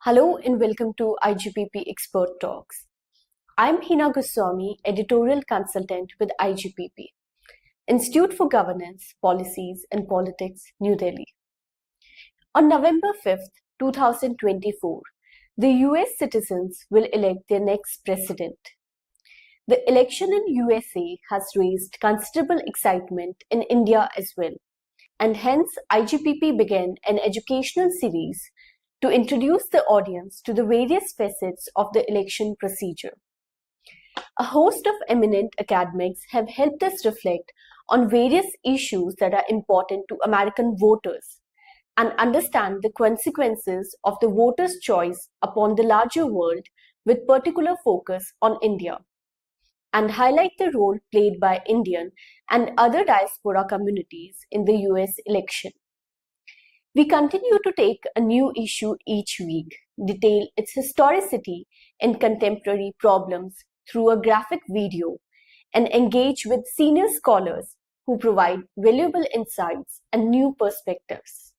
Hello and welcome to IGPP Expert Talks. I'm Heena Goswami, Editorial Consultant with IGPP, Institute for Governance, Policies and Politics, New Delhi. On November 5th, 2024, the US citizens will elect their next president. The election in USA has raised considerable excitement in India as well, and hence IGPP began an educational series to introduce the audience to the various facets of the election procedure. A host of eminent academics have helped us reflect on various issues that are important to American voters and understand the consequences of the voters' choice upon the larger world with particular focus on India, and highlight the role played by Indian and other diaspora communities in the US election. We continue to take a new issue each week, detail its historicity and contemporary problems through a graphic video, and engage with senior scholars who provide valuable insights and new perspectives.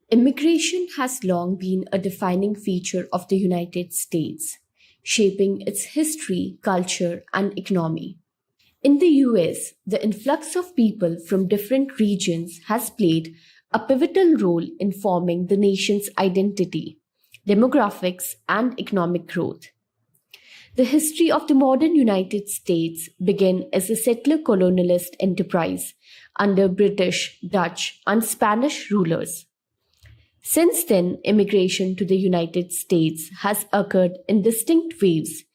Immigration has long been a defining feature of the United States, shaping its history, culture, and economy. In the US, the influx of people from different regions has played a pivotal role in forming the nation's identity, demographics, and economic growth. The history of the modern United States began as a settler colonialist enterprise under British, Dutch, and Spanish rulers. Since then, immigration to the United States has occurred in distinct waves,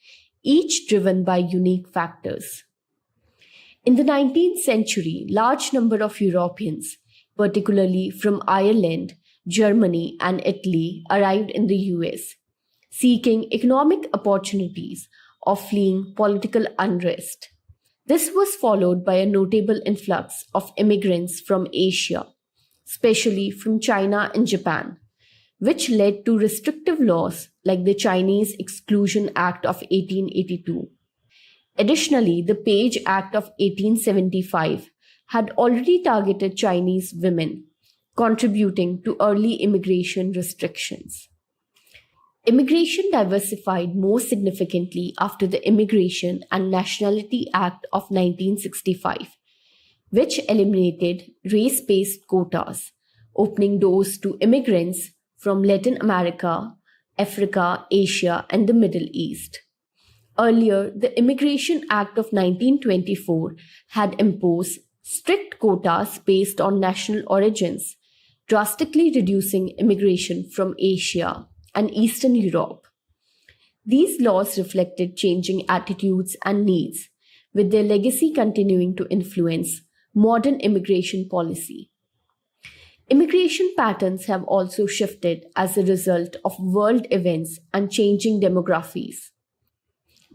each driven by unique factors. In the 19th century, large number of Europeans, particularly from Ireland, Germany, and Italy, arrived in the US, seeking economic opportunities or fleeing political unrest. This was followed by a notable influx of immigrants from Asia, especially from China and Japan, which led to restrictive laws like the Chinese Exclusion Act of 1882. Additionally, the Page Act of 1875 had already targeted Chinese women, contributing to early immigration restrictions. Immigration diversified more significantly after the Immigration and Nationality Act of 1965, which eliminated race-based quotas, opening doors to immigrants from Latin America, Africa, Asia, and the Middle East. Earlier, the Immigration Act of 1924 had imposed strict quotas based on national origins, drastically reducing immigration from Asia and Eastern Europe. These laws reflected changing attitudes and needs, with their legacy continuing to influence modern immigration policy. Immigration patterns have also shifted as a result of world events and changing demographies.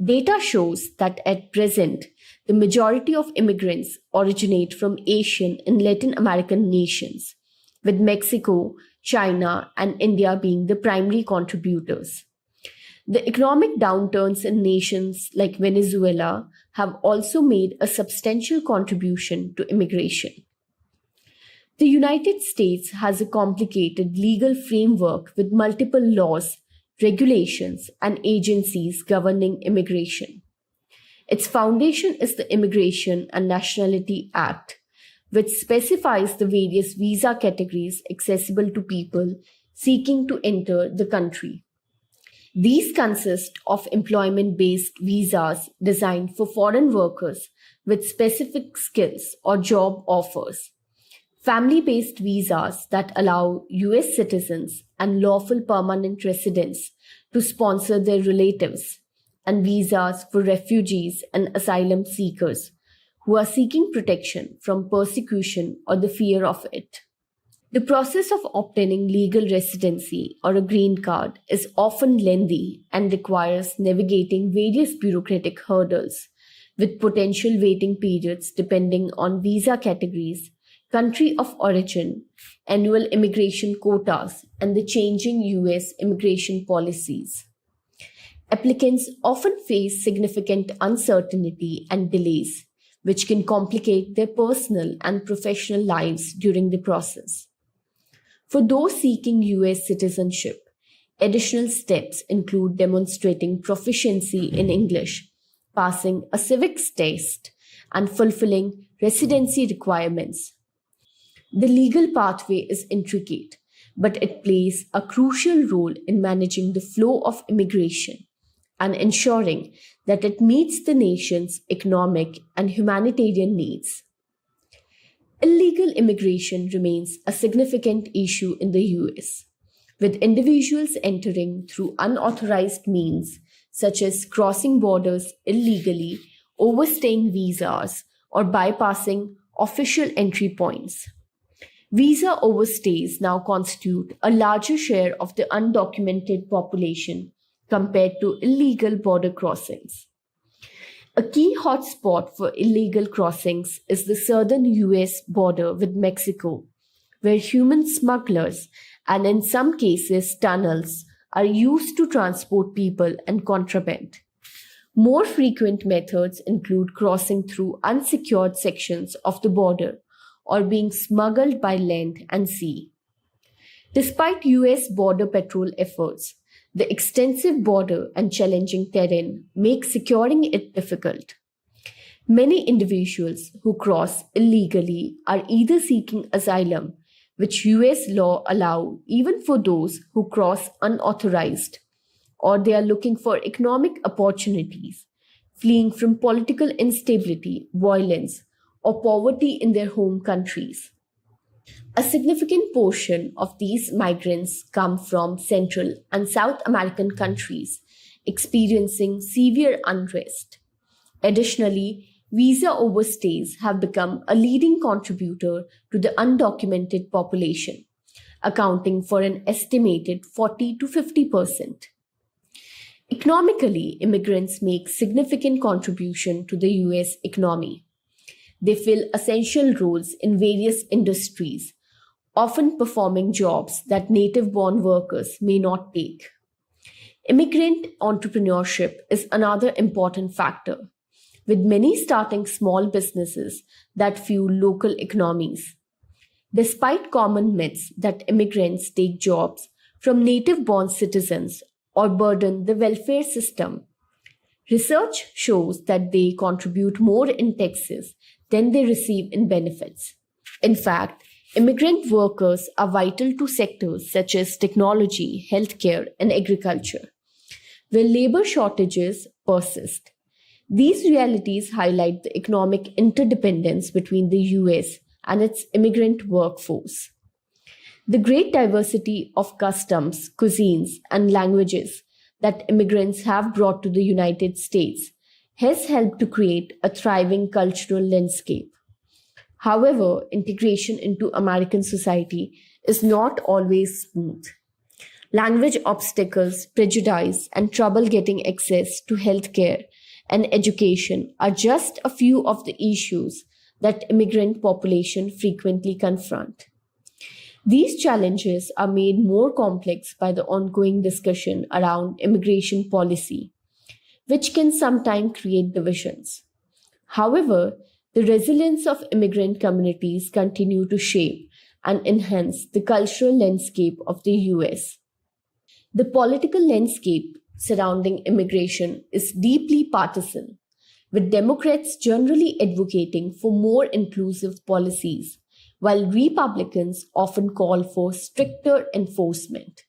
Data shows that at present, the majority of immigrants originate from Asian and Latin American nations, with Mexico, China, and India being the primary contributors. The economic downturns in nations like Venezuela have also made a substantial contribution to immigration. The United States has a complicated legal framework with multiple laws, regulations, and agencies governing immigration. Its foundation is the Immigration and Nationality Act, which specifies the various visa categories accessible to people seeking to enter the country. These consist of employment-based visas designed for foreign workers with specific skills or job offers, family-based visas that allow US citizens and lawful permanent residents to sponsor their relatives, and visas for refugees and asylum seekers who are seeking protection from persecution or the fear of it. The process of obtaining legal residency or a green card is often lengthy and requires navigating various bureaucratic hurdles, with potential waiting periods depending on visa categories, country of origin, annual immigration quotas, and the changing US immigration policies. Applicants often face significant uncertainty and delays, which can complicate their personal and professional lives during the process. For those seeking US citizenship, additional steps include demonstrating proficiency in English, passing a civics test, and fulfilling residency requirements. The legal pathway is intricate, but it plays a crucial role in managing the flow of immigration and ensuring that it meets the nation's economic and humanitarian needs. Illegal immigration remains a significant issue in the US, with individuals entering through unauthorized means such as crossing borders illegally, overstaying visas, or bypassing official entry points. Visa overstays now constitute a larger share of the undocumented population compared to illegal border crossings. A key hotspot for illegal crossings is the southern US border with Mexico, where human smugglers and in some cases tunnels are used to transport people and contraband. More frequent methods include crossing through unsecured sections of the border or being smuggled by land and sea. Despite US border patrol efforts, the extensive border and challenging terrain make securing it difficult. Many individuals who cross illegally are either seeking asylum, which US law allow even for those who cross unauthorized, or they are looking for economic opportunities, fleeing from political instability, violence, or poverty in their home countries. A significant portion of these migrants come from Central and South American countries experiencing severe unrest. Additionally, visa overstays have become a leading contributor to the undocumented population, accounting for an estimated 40 to 50%. Economically, immigrants make significant contribution to the US economy. They fill essential roles in various industries, often performing jobs that native born workers may not take. Immigrant entrepreneurship is another important factor, with many starting small businesses that fuel local economies. Despite common myths that immigrants take jobs from native born citizens or burden the welfare system, research shows that they contribute more in taxes than they receive in benefits. In fact, immigrant workers are vital to sectors such as technology, healthcare, and agriculture, where labor shortages persist. These realities highlight the economic interdependence between the US and its immigrant workforce. The great diversity of customs, cuisines, and languages that immigrants have brought to the United States has helped to create a thriving cultural landscape. However, integration into American society is not always smooth. Language obstacles, prejudice, and trouble getting access to healthcare and education are just a few of the issues that immigrant population frequently confront. These challenges are made more complex by the ongoing discussion around immigration policy, which can sometimes create divisions. However, the resilience of immigrant communities continue to shape and enhance the cultural landscape of the US. The political landscape surrounding immigration is deeply partisan, with Democrats generally advocating for more inclusive policies, while Republicans often call for stricter enforcement.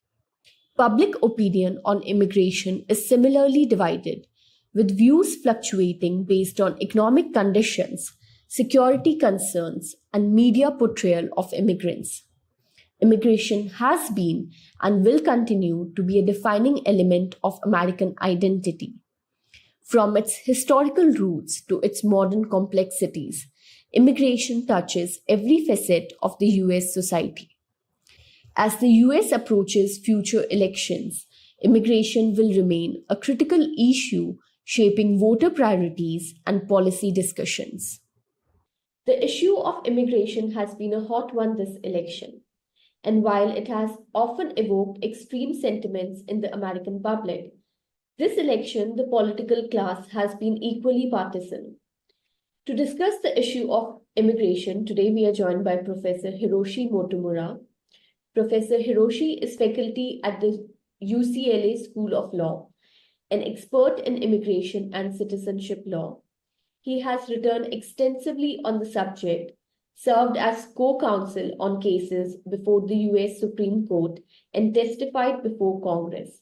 Public opinion on immigration is similarly divided, with views fluctuating based on economic conditions, security concerns, and media portrayal of immigrants. Immigration has been and will continue to be a defining element of American identity. From its historical roots to its modern complexities, immigration touches every facet of the US society. As the US approaches future elections, immigration will remain a critical issue shaping voter priorities and policy discussions. The issue of immigration has been a hot one this election, and while it has often evoked extreme sentiments in the American public, this election the political class has been equally partisan. To discuss the issue of immigration, today we are joined by Professor Hiroshi Motomura. Professor Hiroshi is faculty at the UCLA School of Law, an expert in immigration and citizenship law. He has written extensively on the subject, served as co-counsel on cases before the US Supreme Court, and testified before Congress.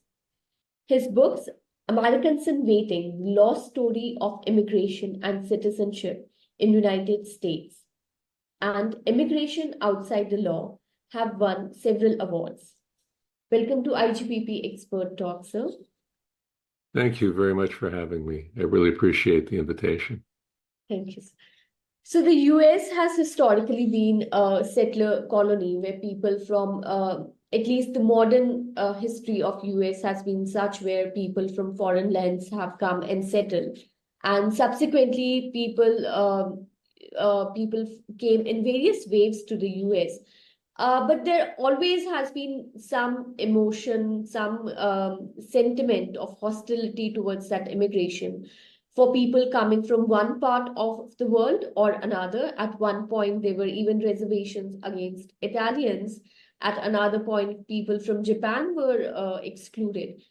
His books, Americans in Waiting, The Lost Story of Immigration and Citizenship in United States, and Immigration Outside the Law, have won several awards. Welcome to IGPP Expert Talk, sir. Thank you very much for having me. I really appreciate the invitation. Thank you. So the US has historically been a settler colony where people from at least the modern history of US has been such where people from foreign lands have come and settled, and subsequently people came in various waves to the US. But there always has been some emotion, some sentiment of hostility towards that immigration for people coming from one part of the world or another. At one point, there were even reservations against Italians. At another point, people from Japan were excluded.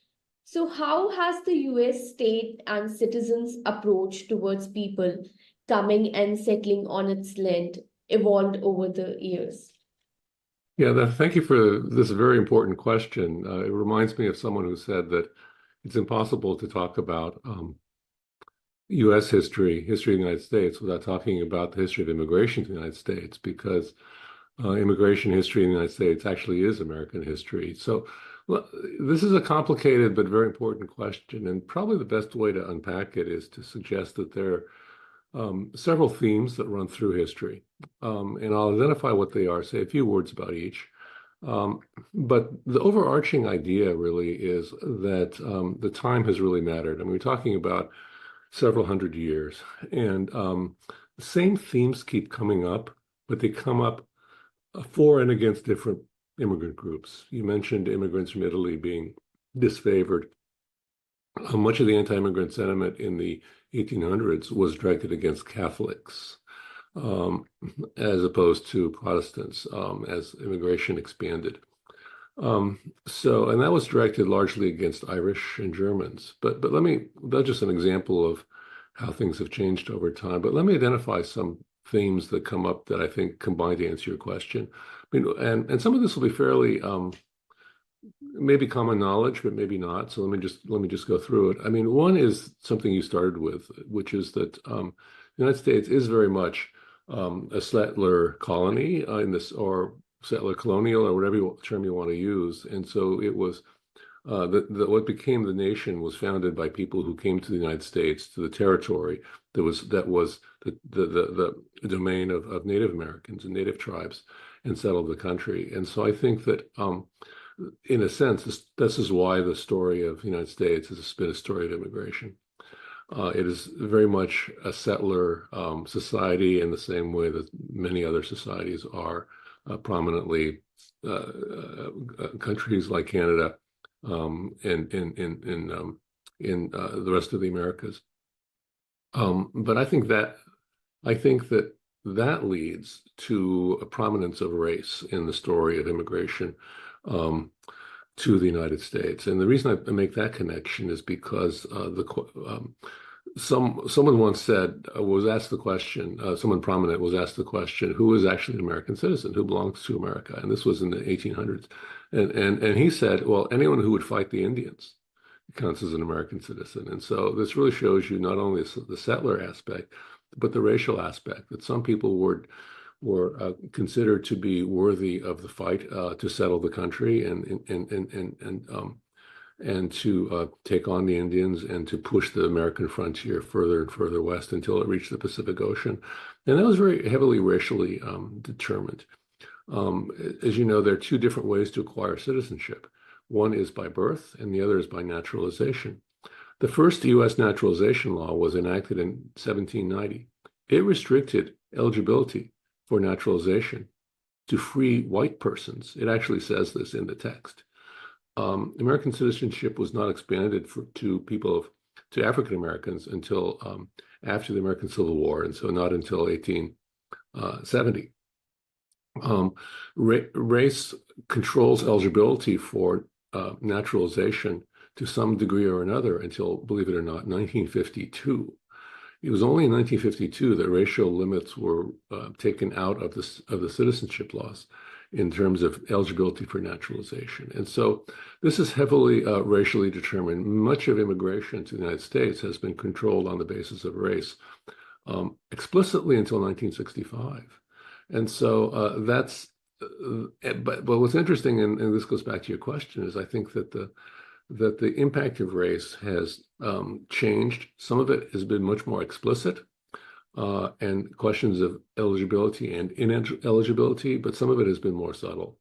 So how has the US state and citizens' approach towards people coming and settling on its land evolved over the years? Yeah, thank you for this very important question. It reminds me of someone who said that it's impossible to talk about U.S. history of the United States, without talking about the history of immigration to the United States, because immigration history in the United States actually is American history. So this is a complicated but very important question, and probably the best way to unpack it is to suggest that there are several themes that run through history, and I'll identify what they are, say a few words about each. But the overarching idea really is that the time has really mattered. I mean, we're talking about several hundred years, and the same themes keep coming up, but they come up for and against different immigrant groups. You mentioned immigrants from Italy being disfavored. Much of the anti-immigrant sentiment in the 1800s was directed against Catholics, as opposed to Protestants, as immigration expanded. And that was directed largely against Irish and Germans. But that's just an example of how things have changed over time. But let me identify some themes that come up that I think combine to answer your question. I mean, and some of this will be fairly maybe common knowledge, but maybe not. So let me just go through it. I mean, one is something you started with, which is that the United States is very much a settler colony in this, or settler colonial, or whatever term you want to use. And so it was what became the nation was founded by people who came to the United States, to the territory that was the domain of Native Americans and Native tribes, and settled the country. And so I think that in a sense, this is why the story of the United States has been a story of immigration. It is very much a settler society, in the same way that many other societies are, prominently countries like Canada and in the rest of the Americas. But I think that leads to a prominence of race in the story of immigration to the United States. And the reason I make that connection is because someone once said, was asked the question, someone prominent was asked the question, who is actually an American citizen, who belongs to America? And this was in the 1800s. And he said, well, anyone who would fight the Indians counts as an American citizen. And so this really shows you not only the settler aspect, but the racial aspect, that some people were considered to be worthy of the fight to settle the country and to take on the Indians and to push the American frontier further and further west until it reached the Pacific Ocean. And that was very heavily racially determined. As you know, there are two different ways to acquire citizenship. One is by birth, and the other is by naturalization. The first U.S. naturalization law was enacted in 1790. It restricted eligibility for naturalization to free white persons. It actually says this in the text. American citizenship was not expanded to African Americans until after the American Civil War, and so not until 1870. Race controls eligibility for naturalization to some degree or another until, believe it or not, 1952. It was only in 1952 that racial limits were taken out of the citizenship laws in terms of eligibility for naturalization. And so this is heavily racially determined. Much of immigration to the United States has been controlled on the basis of race explicitly until 1965. And so but what's interesting, and this goes back to your question, is I think that the impact of race has changed. Some of it has been much more explicit and questions of eligibility and ineligibility, but some of it has been more subtle.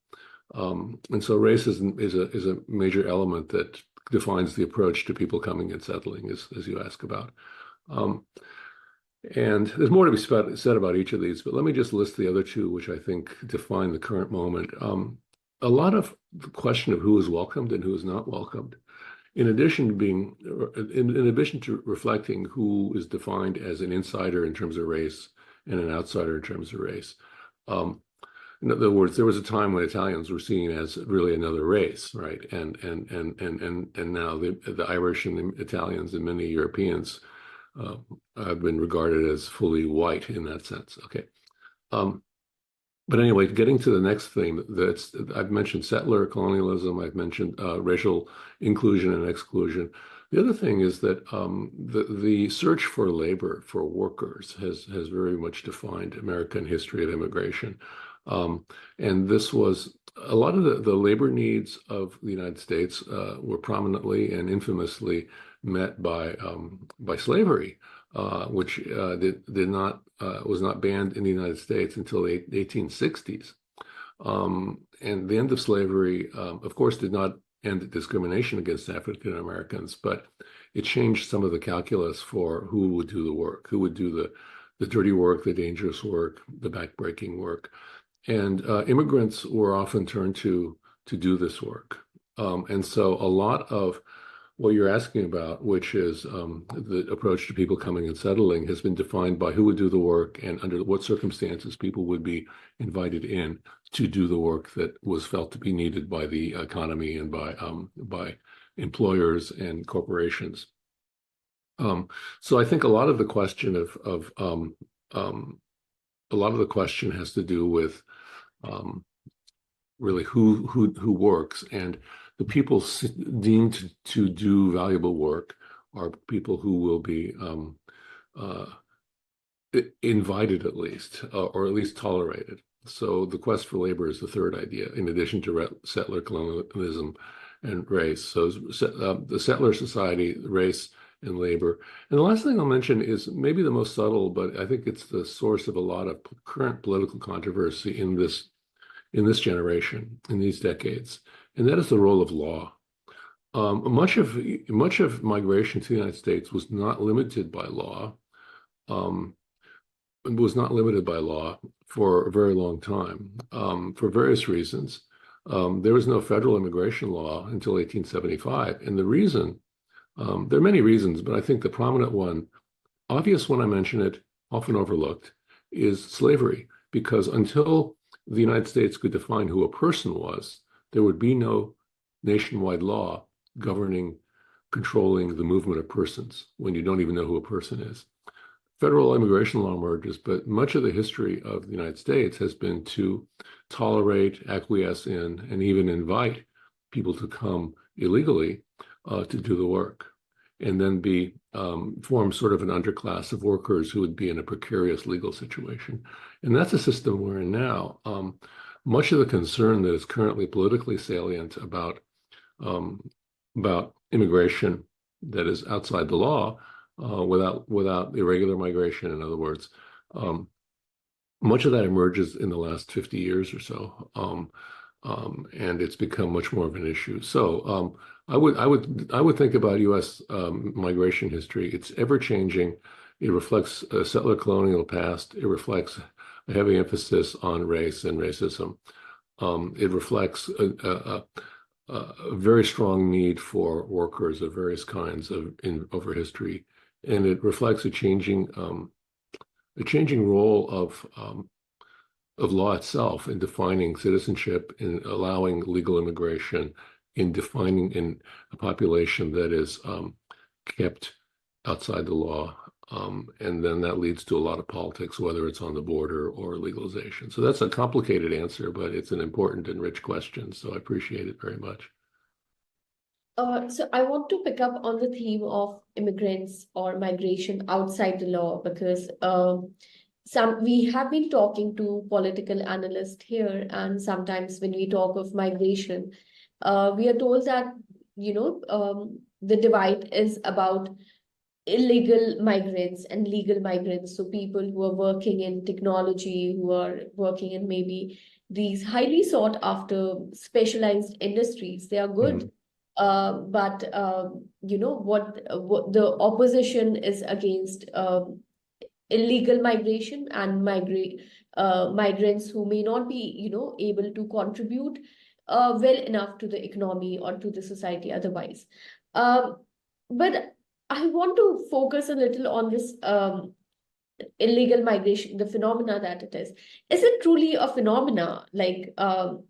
And so race is a major element that defines the approach to people coming and settling, as you ask about. And there's more to be said about each of these, but let me just list the other two, which I think define the current moment. A lot of the question of who is welcomed and who is not welcomed, in addition to reflecting who is defined as an insider in terms of race and an outsider in terms of race. In other words, there was a time when Italians were seen as really another race, right? And now the Irish and the Italians and many Europeans have been regarded as fully white in that sense. Okay. But anyway, getting to the next thing, I've mentioned settler colonialism, I've mentioned racial inclusion and exclusion. The other thing is that the search for labor, for workers, has very much defined American history of immigration. And this was a lot of the labor needs of the United States were prominently and infamously met by slavery, which was not banned in the United States until the 1860s. And the end of slavery, of course, did not end discrimination against African Americans, but it changed some of the calculus for who would do the work, who would do the dirty work, the dangerous work, the backbreaking work. And immigrants were often turned to do this work. And so a lot of what you're asking about, which is the approach to people coming and settling, has been defined by who would do the work and under what circumstances people would be invited in to do the work that was felt to be needed by the economy and by employers and corporations. So I think a lot of the question has to do with really who works, and the people deemed to do valuable work are people who will be invited at least, or at least tolerated. So the quest for labor is the third idea, in addition to settler colonialism and race. So the settler society, race, and labor. And the last thing I'll mention is maybe the most subtle, but I think it's the source of a lot of current political controversy in this generation, in these decades, and that is the role of law. Much of migration to the United States was not limited by law. For a very long time, for various reasons. There was no federal immigration law until 1875, and the reason, there are many reasons, but I think the prominent one, obvious when I mention it, often overlooked, is slavery, because until the United States could define who a person was, there would be no nationwide law controlling the movement of persons when you don't even know who a person is. Federal immigration law emerges, but much of the history of the United States has been to tolerate, acquiesce in, and even invite people to come illegally to do the work, and then form sort of an underclass of workers who would be in a precarious legal situation. And that's a system we're in now. Much of the concern that is currently politically salient about immigration that is outside the law, without irregular migration, in other words, much of that emerges in the last 50 years or so, and it's become much more of an issue. So I would think about U.S. Migration history. It's ever changing. It reflects a settler colonial past. It reflects a heavy emphasis on race and racism. It reflects a very strong need for workers of various kinds over history and it reflects a changing role of law itself in defining citizenship, in allowing legal immigration, in defining in a population that is kept outside the law. And then that leads to a lot of politics, whether it's on the border or legalization. So that's a complicated answer, but it's an important and rich question. So I appreciate it very much. So I want to pick up on the theme of immigrants or migration outside the law, because we have been talking to political analysts here, and sometimes when we talk of migration, we are told that the divide is about illegal migrants and legal migrants. So people who are working in technology, who are working in maybe these highly sought after specialized industries, they are good. But what the opposition is against illegal migration and migrants who may not be able to contribute well enough to the economy or to the society otherwise. But I want to focus a little on this illegal migration, the phenomena that it is. Is it truly a phenomena? Like,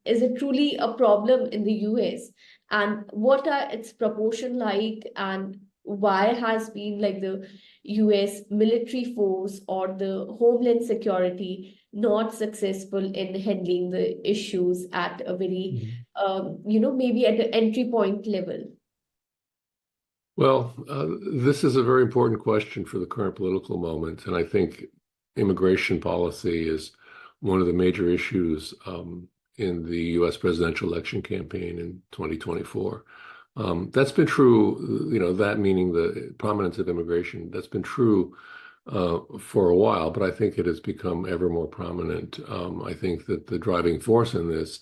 is it truly a problem in the US? And what are its proportion like? And why has been like the US military force or the Homeland Security not successful in handling the issues at a very, maybe at the entry point level? Well, this is a very important question for the current political moment, and I think immigration policy is one of the major issues in the U.S. presidential election campaign in 2024. That's been true, that meaning the prominence of immigration, that's been true for a while, but I think it has become ever more prominent. I think that the driving force in this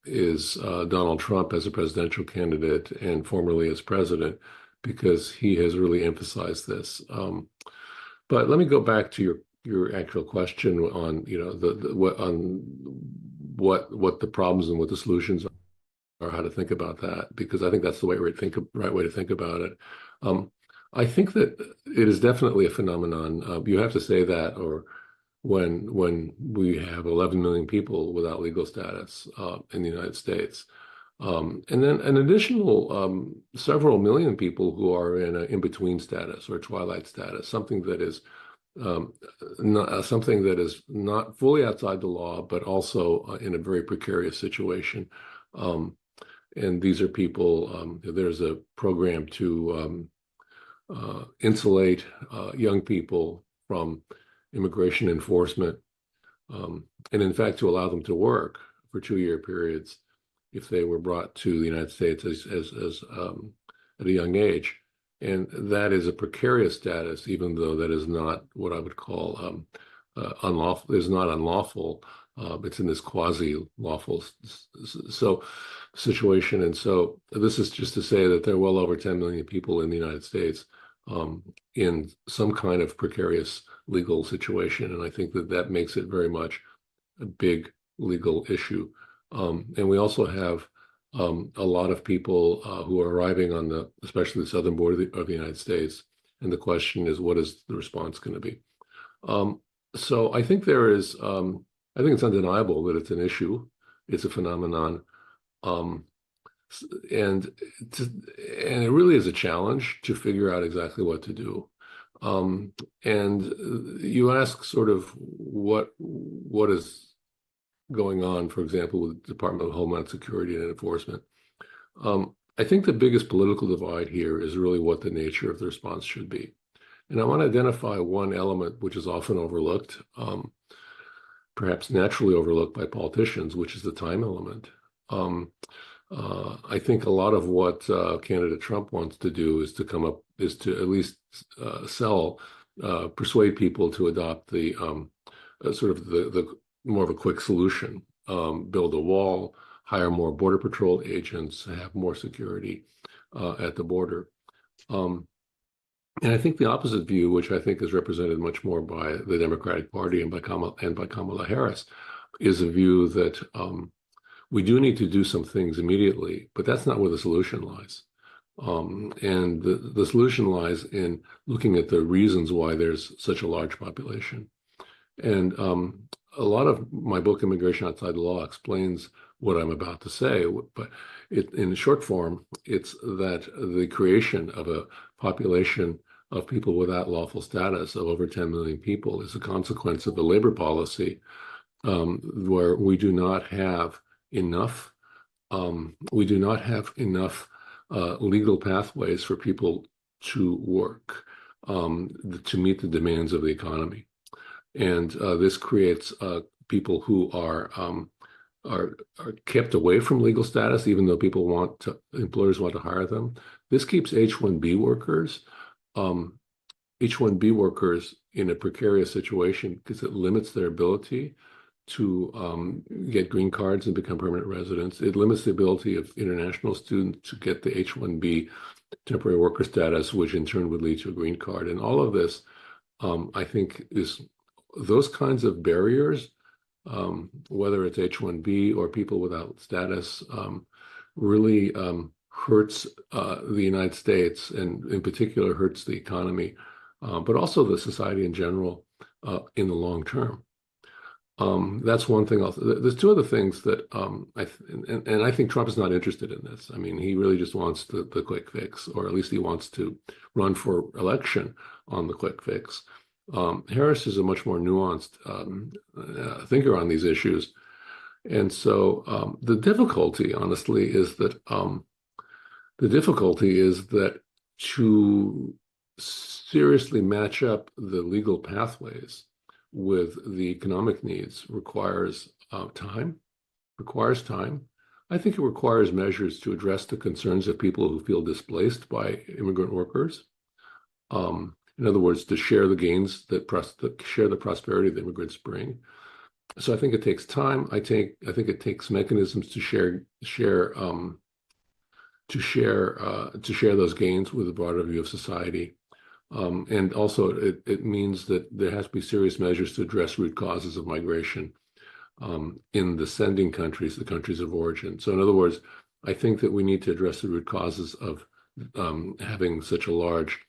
is Donald Trump as a presidential candidate and formerly as president, because he has really emphasized this. But let me go back to your actual question on what the problems and what the solutions are, or how to think about that, because I think that's the right way to think about it. I think that it is definitely a phenomenon. You have to say that, or when we have 11 million people without legal status in the United States. And then an additional several million people who are in an in-between status or twilight status, something that is not fully outside the law, but also in a very precarious situation. And these are people, there's a program to insulate young people from immigration enforcement, and in fact to allow them to work for 2-year periods if they were brought to the United States as at a young age. And that is a precarious status, even though that is not what I would call unlawful. It's not unlawful. It's in this quasi-lawful situation. And so this is just to say that there are well over 10 million people in the United States in some kind of precarious legal situation. And I think that makes it very much a big legal issue. And we also have a lot of people who are arriving on especially the southern border of the United States. And the question is, what is the response going to be? So I think I think it's undeniable that it's an issue. It's a phenomenon. And it really is a challenge to figure out exactly what to do. And you ask sort of what is going on, for example, with the Department of Homeland Security and Enforcement. I think the biggest political divide here is really what the nature of the response should be. And I want to identify one element which is often overlooked, perhaps naturally overlooked by politicians, which is the time element. I think a lot of what candidate Trump wants to do is to at least persuade people to adopt the sort of the more of a quick solution, build a wall, hire more Border Patrol agents, have more security at the border. And I think the opposite view, which I think is represented much more by the Democratic Party and by Kamala Harris, is a view that we do need to do some things immediately, but that's not where the solution lies. And the solution lies in looking at the reasons why there's such a large population. And a lot of my book, Immigration Outside the Law, explains what I'm about to say. But in short form, it's that the creation of a population of people without lawful status of over 10 million people is a consequence of a labor policy where we do not have enough legal pathways for people to work to meet the demands of the economy. And this creates people who are kept away from legal status, even though employers want to hire them. This keeps H-1B workers in a precarious situation because it limits their ability to get green cards and become permanent residents. It limits the ability of international students to get the H-1B temporary worker status, which in turn would lead to a green card. And all of this, I think, is those kinds of barriers, whether it's H-1B or people without status, really hurts the United States, and in particular hurts the economy, but also the society in general in the long term. That's one thing. There's two other things that I think Trump is not interested in this. I mean, he really just wants the quick fix, or at least he wants to run for election on the quick fix. Harris is a much more nuanced thinker on these issues, and so the difficulty, honestly, is that to seriously match up the legal pathways with the economic needs requires time. I think it requires measures to address the concerns of people who feel displaced by immigrant workers. In other words, to share the gains share the prosperity that immigrants bring. So I think it takes time. I think it takes mechanisms to share those gains with a broader view of society. And also, it means that there has to be serious measures to address root causes of migration in the sending countries, the countries of origin. So in other words, I think that we need to address the root causes of having such a large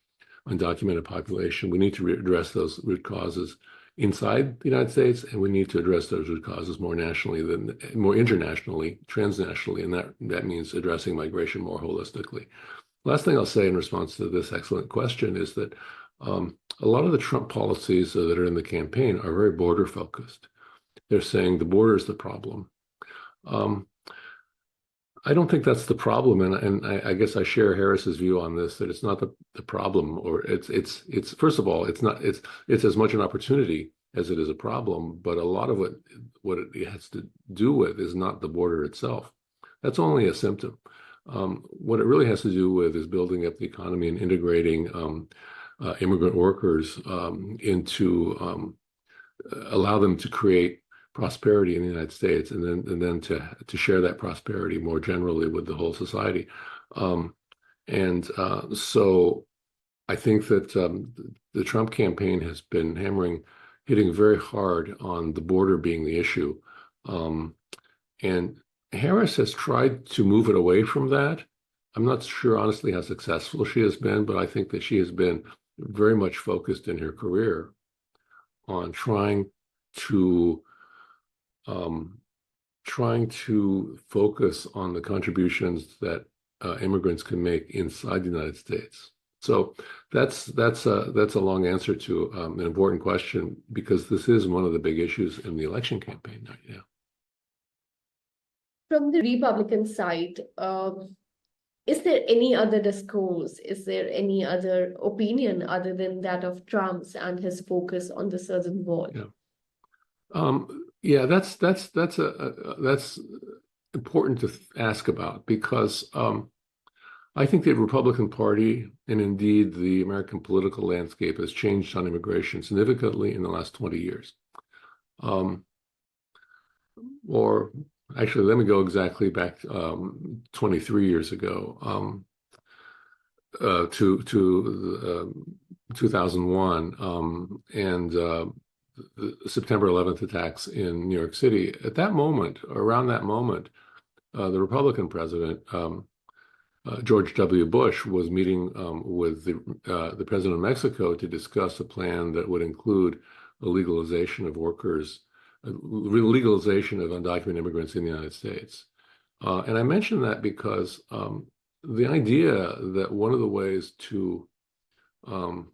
undocumented population. We need to address those root causes inside the United States, and we need to address those root causes more internationally, transnationally, and that means addressing migration more holistically. Last thing I'll say in response to this excellent question is that a lot of the Trump policies that are in the campaign are very border focused. They're saying the border is the problem. I don't think that's the problem, and I guess I share Harris's view on this, that it's not the problem, or it's first of all, it's as much an opportunity as it is a problem, but a lot of what it has to do with is not the border itself. That's only a symptom. What it really has to do with is building up the economy and integrating immigrant workers into allow them to create prosperity in the United States, and then to share that prosperity more generally with the whole society. So I think that the Trump campaign has been hitting very hard on the border being the issue. And Harris has tried to move it away from that. I'm not sure, honestly, how successful she has been, but I think that she has been very much focused in her career on trying to focus on the contributions that immigrants can make inside the United States. So that's a long answer to an important question, because this is one of the big issues in the election campaign right now. From the Republican side, is there any other discourse? Is there any other opinion other than that of Trump's and his focus on the Southern wall? Yeah, that's important to ask about, because I think the Republican Party, and indeed the American political landscape, has changed on immigration significantly in the last 20 years. Or actually, let me go exactly back 23 years ago to 2001 and the September 11th attacks in New York City. At that moment, around that moment, the Republican president George W. Bush was meeting with the president of Mexico to discuss a plan that would include a legalization of workers, legalization of undocumented immigrants in the United States. And I mention that because the idea that one of the ways to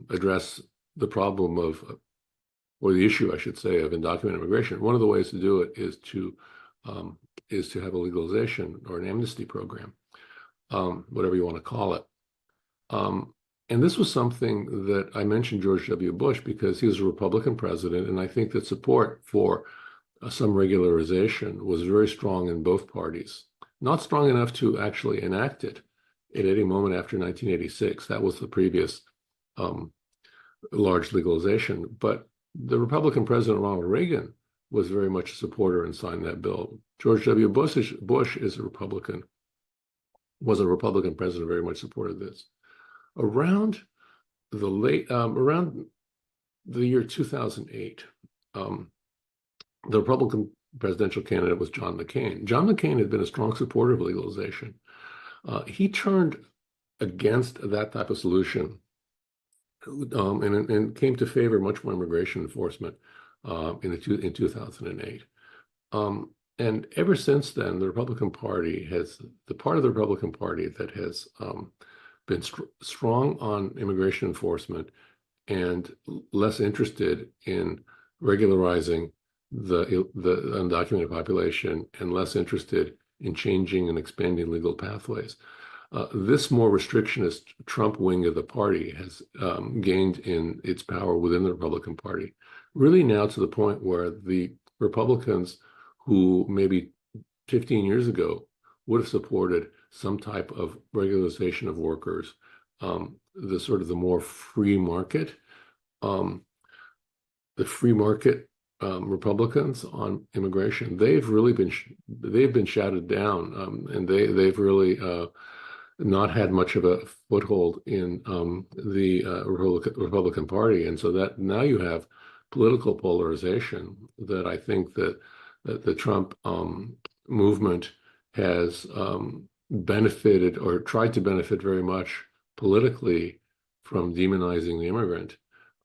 address the problem of, or the issue, I should say, of undocumented immigration, one of the ways to do it is to have a legalization or an amnesty program, whatever you want to call it. And this was something that I mentioned George W. Bush because he was a Republican president, and I think that support for some regularization was very strong in both parties. Not strong enough to actually enact it at any moment after 1986. That was the previous large legalization. But the Republican President Ronald Reagan was very much a supporter and signed that bill. George W. Bush is a Republican, was a Republican president, very much supported this. Around the year 2008, the Republican presidential candidate was John McCain. John McCain had been a strong supporter of legalization. He turned against that type of solution and came to favor much more immigration enforcement in 2008. And ever since then, the Republican Party the part of the Republican Party that has been strong on immigration enforcement and less interested in regularizing the undocumented population and less interested in changing and expanding legal pathways. This more restrictionist Trump wing of the party has gained in its power within the Republican Party, really now to the point where the Republicans who maybe 15 years ago would have supported some type of regularization of workers, the more free market, Republicans on immigration, they've been shouted down, and they've really not had much of a foothold in the Republican Party, and so that now you have political polarization that I think that the Trump movement has benefited or tried to benefit very much politically from demonizing the immigrant.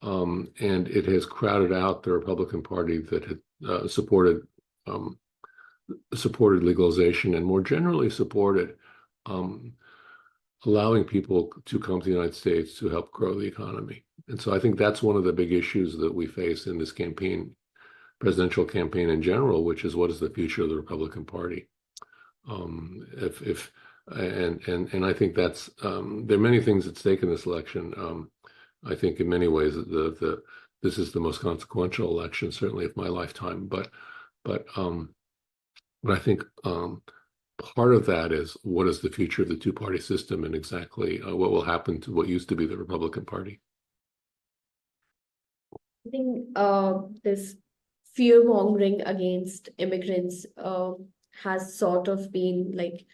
And it has crowded out the Republican Party that had supported legalization and more generally supported allowing people to come to the United States to help grow the economy. And so I think that's one of the big issues that we face in this presidential campaign in general, which is what is the future of the Republican Party? And I think that's there are many things at stake in this election. I think in many ways this is the most consequential election, certainly of my lifetime. But I think part of that is what is the future of the two-party system and exactly what will happen to what used to be the Republican Party. I think this fear-mongering against immigrants has sort of been led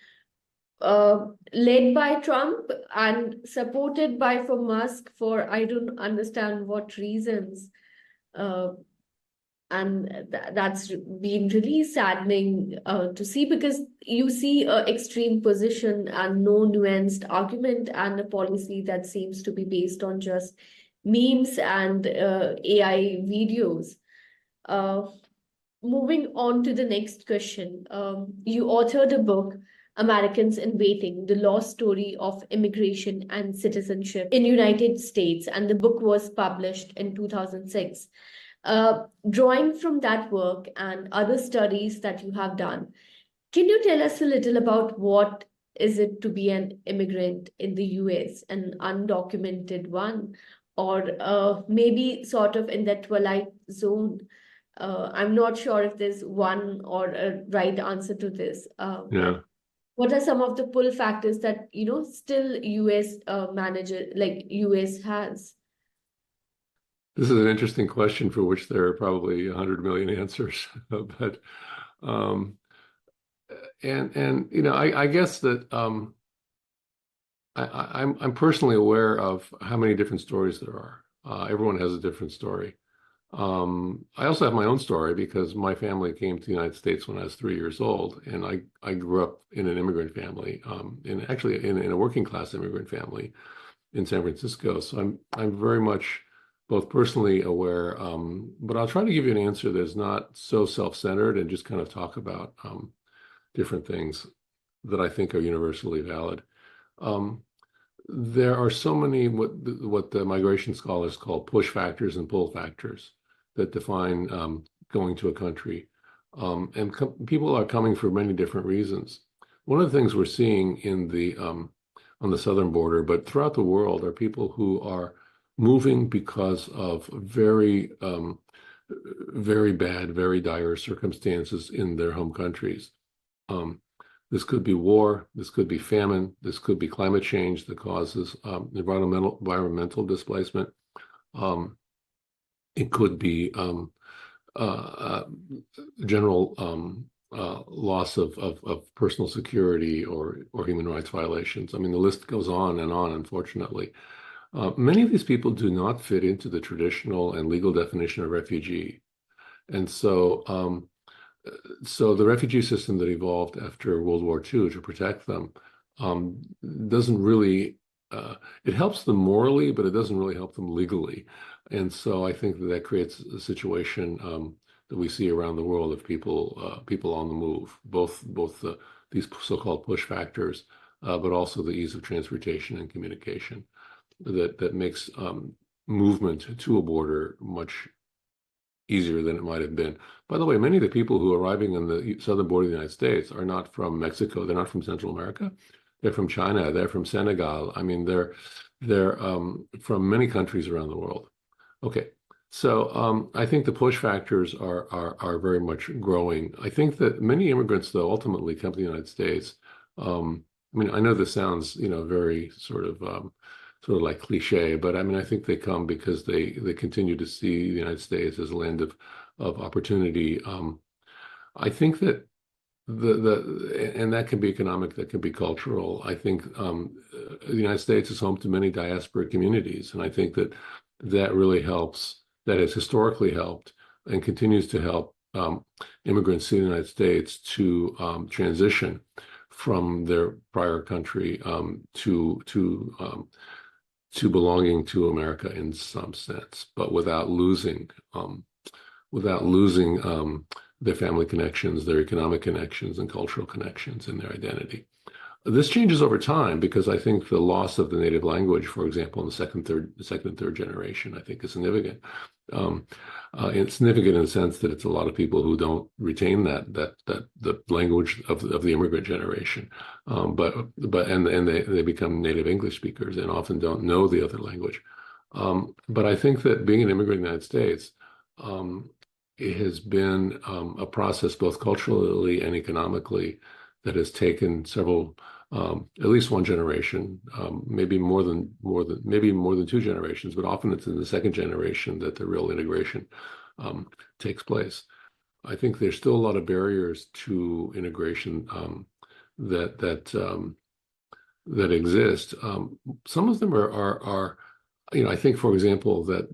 by Trump and supported by Musk for I don't understand what reasons. And that's been really saddening to see, because you see an extreme position and no nuanced argument and a policy that seems to be based on just memes and AI videos. Moving on to the next question. You authored a book, Americans in Waiting, The Lost Story of Immigration and Citizenship in United States, and the book was published in 2006. Drawing from that work and other studies that you have done, can you tell us a little about what is it to be an immigrant in the US, an undocumented one, or maybe sort of in that twilight zone? I'm not sure if there's one or a right answer to this. Yeah. What are some of the pull factors that, still US US has? This is an interesting question for which there are probably 100 million answers, but I guess that I'm personally aware of how many different stories there are. Everyone has a different story. I also have my own story because my family came to the United States when I was 3 years old, and I grew up in an immigrant family, in a working class immigrant family in San Francisco. So I'm very much both personally aware, but I'll try to give you an answer that's not so self-centered and just kind of talk about different things that I think are universally valid. There are so many what the migration scholars call push factors and pull factors that define going to a country. And people are coming for many different reasons. One of the things we're seeing in the on the southern border, but throughout the world, are people who are moving because of very bad, very dire circumstances in their home countries. This could be war, this could be famine, this could be climate change that causes environmental displacement. It could be general loss of personal security or human rights violations. I mean, the list goes on, unfortunately. Many of these people do not fit into the traditional and legal definition of refugee. And so the refugee system that evolved after World War II to protect them doesn't really, it helps them morally, but it doesn't really help them legally. And so I think that creates a situation that we see around the world of people on the move, both these so-called push factors, but also the ease of transportation and communication that makes movement to a border much easier than it might have been. By the way, many of the people who are arriving on the southern border of the United States are not from Mexico. They're not from Central America. They're from China. They're from Senegal. I mean, they're from many countries around the world. Okay, so I think the push factors are very much growing. I think that many immigrants, though, ultimately come to the United States. I mean, I know this sounds, very sort of like cliche, but I mean, I think they come because they continue to see the United States as a land of opportunity. I think that and that can be economic, that can be cultural. I think the United States is home to many diaspora communities, and I think that really helps. That has historically helped and continues to help immigrants to the United States to transition from their prior country to belonging to America in some sense, but without losing their family connections, their economic connections, and cultural connections, and their identity. This changes over time because I think the loss of the native language, for example, in the second and third generation, I think is significant. It's significant in the sense that it's a lot of people who don't retain the language of the immigrant generation, but they become native English speakers and often don't know the other language. But I think that being an immigrant in the United States, it has been a process both culturally and economically that has taken several, at least one generation, maybe more than 2 generations, but often it's in the second generation that the real integration takes place. I think there's still a lot of barriers to integration that exist. Some of them are I think, for example, that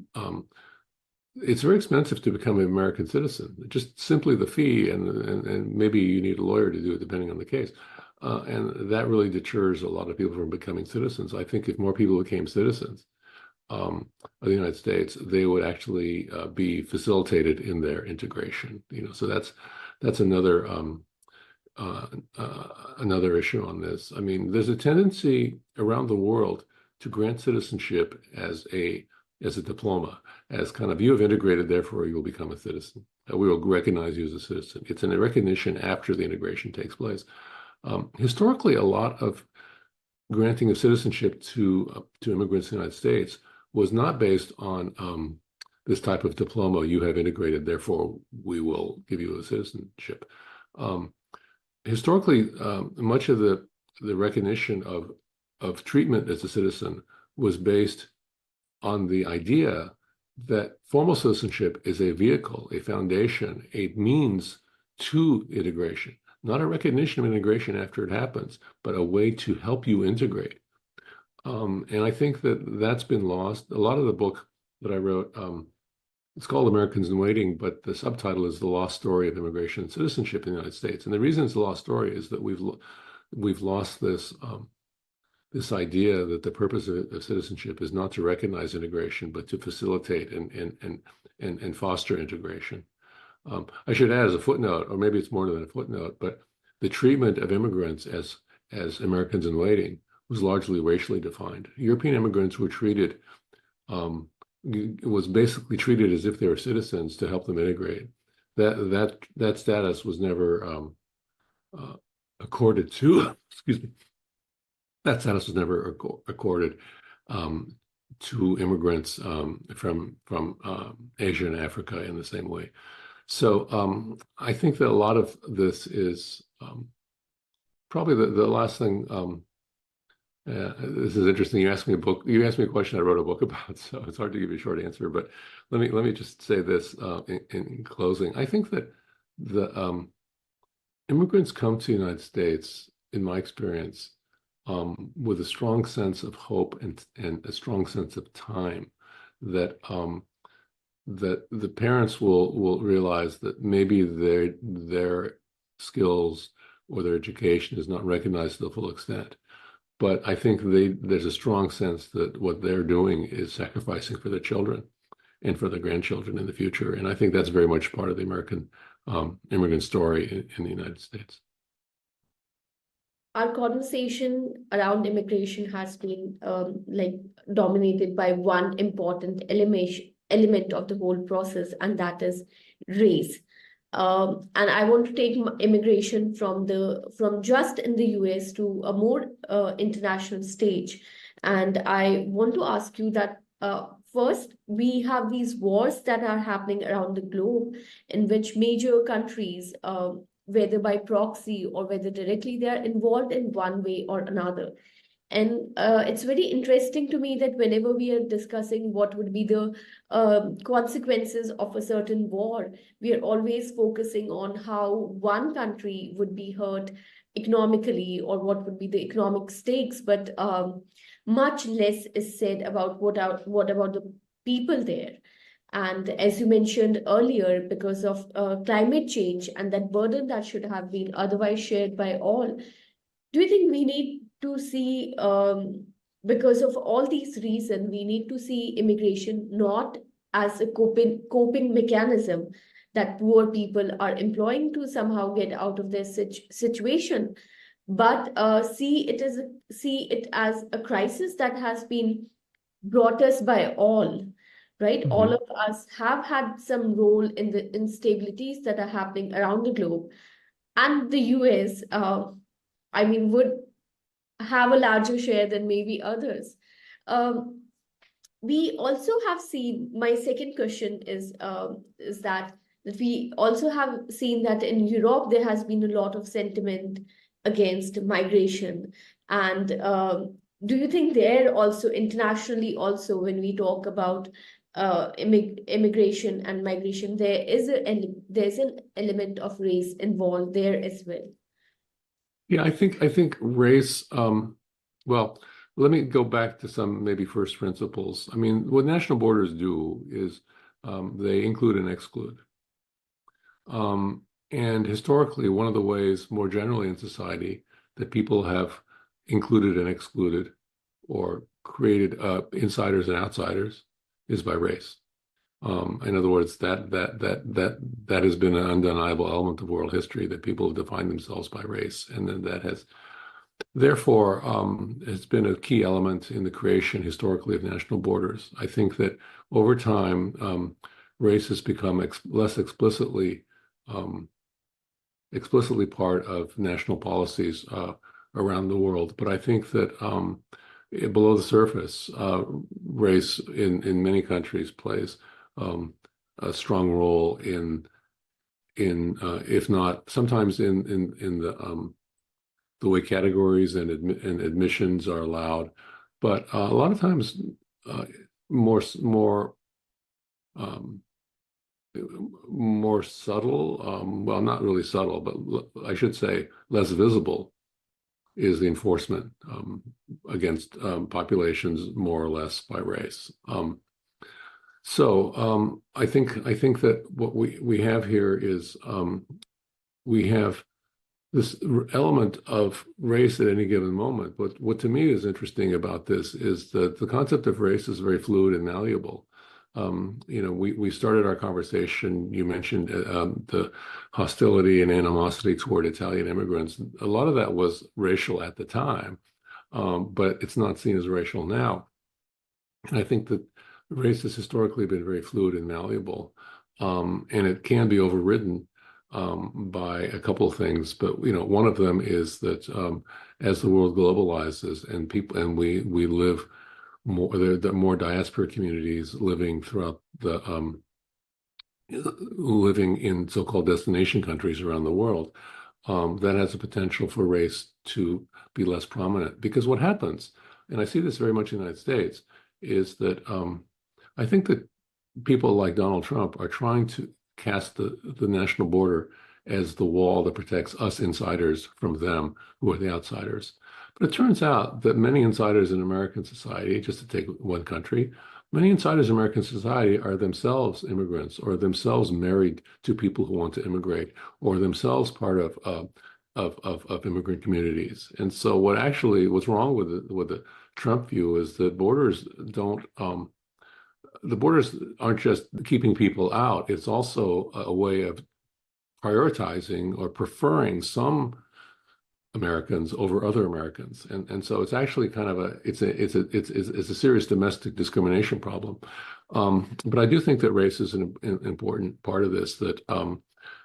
it's very expensive to become an American citizen. Just simply the fee, and maybe you need a lawyer to do it, depending on the case. And that really deters a lot of people from becoming citizens. I think if more people became citizens of the United States, they would actually be facilitated in their integration. So that's another another issue on this. I mean, there's a tendency around the world to grant citizenship as a diploma, as kind of you have integrated, therefore you will become a citizen. We will recognize you as a citizen. It's a recognition after the integration takes place. Historically, a lot of granting of citizenship to immigrants in the United States was not based on this type of diploma. You have integrated, therefore we will give you a citizenship. Historically, much of the recognition of treatment as a citizen was based on the idea that formal citizenship is a vehicle, a foundation, a means to integration, not a recognition of integration after it happens, but a way to help you integrate. And I think that that's been lost. A lot of the book that I wrote it's called Americans in Waiting, but the subtitle is The Lost Story of Immigration and Citizenship in the United States. And the reason it's a lost story is that we've lost this this idea that the purpose of citizenship is not to recognize integration, but to facilitate and foster integration. I should add as a footnote, or maybe it's more than a footnote, but the treatment of immigrants as Americans in waiting was largely racially defined. European immigrants were treated, was basically treated as if they were citizens to help them integrate. That status was never accorded to, excuse me, that status was never accorded to immigrants from Asia and Africa in the same way. So I think that a lot of this is probably the last thing. This is interesting. You asked me a question I wrote a book about, so it's hard to give you a short answer. But let me just say this in closing. I think that the immigrants come to the United States, in my experience, with a strong sense of hope and a strong sense of time that that the parents will realize that maybe their skills or their education is not recognized to the full extent. But I think there's a strong sense that what they're doing is sacrificing for their children and for their grandchildren in the future. And I think that's very much part of the American immigrant story in the United States. Our conversation around immigration has been dominated by one important element of the whole process, and that is race. And I want to take immigration from just in the US to a more international stage. And I want to ask you that first, we have these wars that are happening around the globe in which major countries, whether by proxy or whether directly, they are involved in one way or another. And it's very interesting to me that whenever we are discussing what would be the consequences of a certain war, we are always focusing on how one country would be hurt economically or what would be the economic stakes, but much less is said about what about the people there. And as you mentioned earlier, because of climate change and that burden that should have been otherwise shared by all, do you think we need to see, because of all these reasons, we need to see immigration not as a coping mechanism that poor people are employing to somehow get out of their situation, but see it as a crisis that has been brought us by all, right? Mm-hmm. All of us have had some role in the instabilities that are happening around the globe, and the US, would have a larger share than maybe others. We also have seen, my second question is that we also have seen that in Europe there has been a lot of sentiment against migration. And do you think there also internationally also, when we talk about immigration and migration, there's an element of race involved there as well? Yeah, I think race, well, let me go back to some maybe first principles. I mean, what national borders do is they include and exclude. And historically, one of the ways more generally in society that people have included and excluded or created insiders and outsiders is by race. In other words, that has been an undeniable element of world history, that people have defined themselves by race, and then that has, therefore, has been a key element in the creation historically of national borders. I think that over time, race has become less explicitly part of national policies around the world. But I think that below the surface, race in many countries plays a strong role in if not sometimes in the way categories and admissions are allowed, but a lot of times more subtle, well, not really subtle, but I should say less visible, is the enforcement against populations more or less by race. So I think that what we have here is we have this element of race at any given moment. But what to me is interesting about this is that the concept of race is very fluid and malleable. We started our conversation, you mentioned the hostility and animosity toward Italian immigrants. A lot of that was racial at the time, but it's not seen as racial now. And I think that race has historically been very fluid and malleable, and it can be overridden by a couple of things. But one of them is that as the world globalizes and we live more, there are more diaspora communities living throughout living in so-called destination countries around the world. That has a potential for race to be less prominent. Because what happens, and I see this very much in the United States, is that I think that people like Donald Trump are trying to cast the national border as the wall that protects us insiders from them, who are the outsiders. But it turns out that many insiders in American society, just to take one country, many insiders in American society are themselves immigrants, or themselves married to people who want to immigrate, or themselves part of immigrant communities. And so what's wrong with the Trump view is that the borders aren't just keeping people out. It's also a way of prioritizing or preferring some Americans over other Americans. And so it's actually kind of it's a serious domestic discrimination problem. But I do think that race is an important part of this, but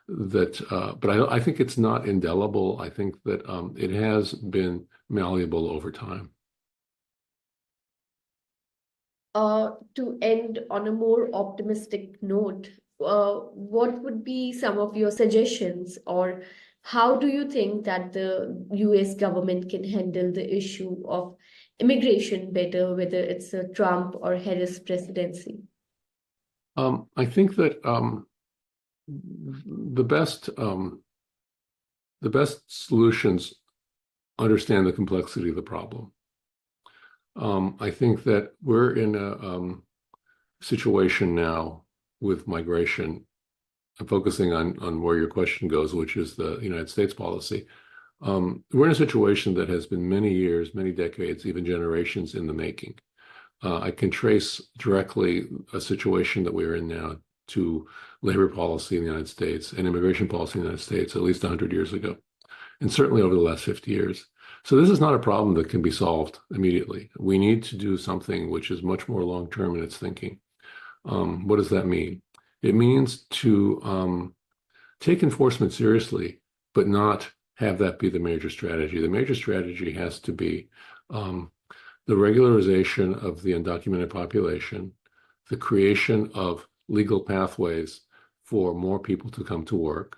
I think it's not indelible. I think that it has been malleable over time. To end on a more optimistic note, what would be some of your suggestions, or how do you think that the US government can handle the issue of immigration better, whether it's a Trump or Harris presidency? I think that the best solutions understand the complexity of the problem. I think that we're in a situation now with migration, focusing on where your question goes, which is the United States policy. We're in a situation that has been many years, many decades, even generations in the making. I can trace directly a situation that we're in now to labor policy in the United States and immigration policy in the United States at least 100 years ago, and certainly over the last 50 years. So this is not a problem that can be solved immediately. We need to do something which is much more long-term in its thinking. What does that mean? It means to take enforcement seriously, but not have that be the major strategy. The major strategy has to be the regularization of the undocumented population, the creation of legal pathways for more people to come to work,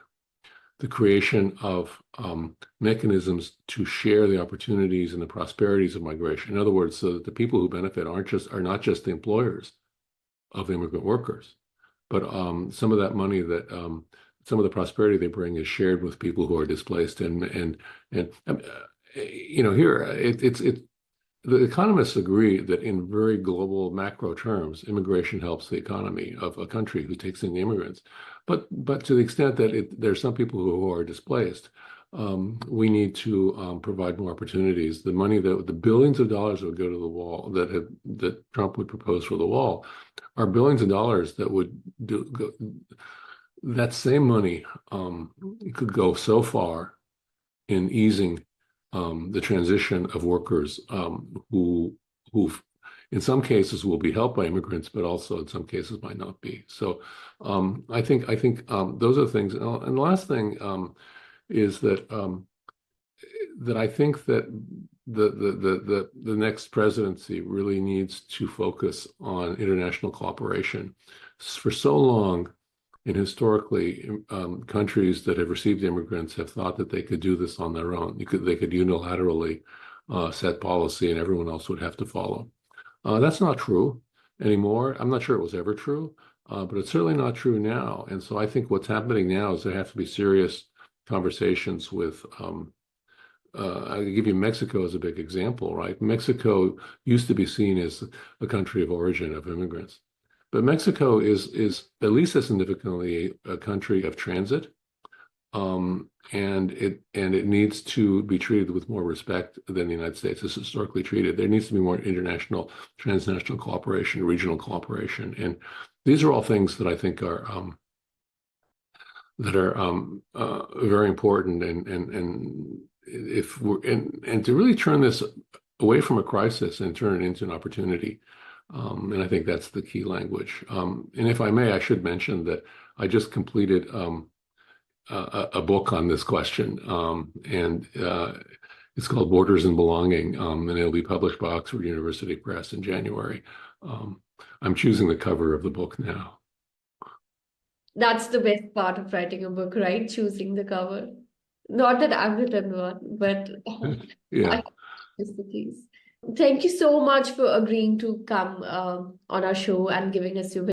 the creation of mechanisms to share the opportunities and the prosperities of migration. In other words, so that the people who benefit are not just the employers of immigrant workers, but some of that money that some of the prosperity they bring is shared with people who are displaced. And here the economists agree that in very global macro terms, immigration helps the economy of a country who takes in the immigrants. But to the extent that there's some people who are displaced, we need to provide more opportunities. The money the billions of dollars that would go to the wall that Trump would propose for the wall are billions of dollars that would that same money could go so far in easing the transition of workers who in some cases will be helped by immigrants, but also in some cases might not be. So I think those are things. And the last thing is that I think that the next presidency really needs to focus on international cooperation. For so long, and historically, countries that have received immigrants have thought that they could do this on their own. They could unilaterally set policy, and everyone else would have to follow. That's not true anymore. I'm not sure it was ever true, but it's certainly not true now. And so I think what's happening now is there have to be serious conversations with. I'll give you Mexico as a big example, right? Mexico used to be seen as a country of origin of immigrants. But Mexico is at least as significantly a country of transit, and it needs to be treated with more respect than the United States is historically treated. There needs to be more international, transnational cooperation, regional cooperation, and these are all things that I think are very important. And if we're and to really turn this away from a crisis and turn it into an opportunity. And I think that's the key language. And if I may, I should mention that I just completed a book on this question, and it's called Borders and Belonging, and it'll be published by Oxford University Press in January. I'm choosing the cover of the book now. That's the best part of writing a book, right? Choosing the cover. Not that I've written one, but Yeah. Please. Thank you so much for agreeing to come on our show and giving us your